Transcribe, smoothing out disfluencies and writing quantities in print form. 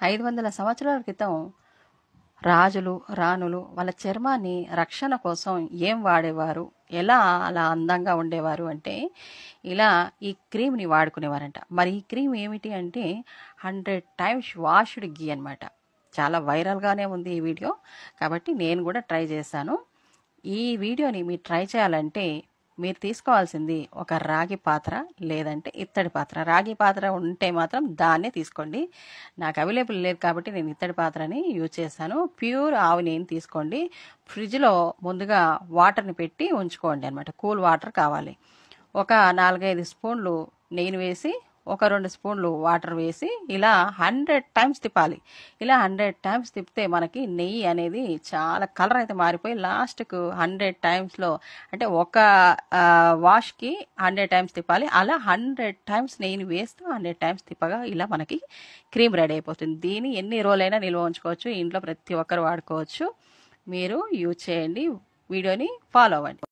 500 సంవత్సరాల క్రితం రాజులు రాణులు వాళ్ళ చర్మాన్ని రక్షణ కోసం ఏం వాడేవారు, ఎలా అలా అందంగా ఉండేవారు అంటే ఇలా ఈ క్రీమ్ని వాడుకునేవారంట. మరి ఈ క్రీమ్ ఏమిటి అంటే 100 టైమ్స్ వాష్డ్ గీ అనమాట. చాలా వైరల్గానే ఉంది ఈ వీడియో, కాబట్టి నేను కూడా ట్రై చేశాను. ఈ వీడియోని మీరు ట్రై చేయాలంటే మీరు తీసుకోవాల్సింది ఒక రాగి పాత్ర లేదంటే ఇత్తడి పాత్ర. రాగి పాత్ర ఉంటే మాత్రం దాన్నే తీసుకోండి. నాకు అవైలబుల్ లేదు కాబట్టి నేను ఇత్తడి పాత్రని యూజ్ చేశాను. ప్యూర్ ఆవు నెయ్యిని తీసుకోండి. ఫ్రిడ్జ్లో ముందుగా వాటర్ని పెట్టి ఉంచుకోండి అనమాట. కూల్ వాటర్ కావాలి. ఒక 4-5 స్పూన్లు నెయ్యిని వేసి ఒక 2 స్పూన్లు వాటర్ వేసి ఇలా 100 టైమ్స్ తిప్పాలి. ఇలా 100 టైమ్స్ తిప్పితే మనకి నెయ్యి అనేది చాలా కలర్ అయితే మారిపోయి లాస్ట్కు 100 టైమ్స్లో అంటే ఒక వాష్కి 100 టైమ్స్ తిప్పాలి. అలా 100 టైమ్స్ నెయ్యిని వేస్తూ 100 టైమ్స్ తిప్పగా ఇలా మనకి క్రీమ్ రెడీ అయిపోతుంది. దీన్ని ఎన్ని రోజులైనా నిల్వ ఉంచుకోవచ్చు. ఇంట్లో ప్రతి ఒక్కరు వాడుకోవచ్చు. మీరు యూజ్ చేయండి. వీడియోని ఫాలో అవ్వండి.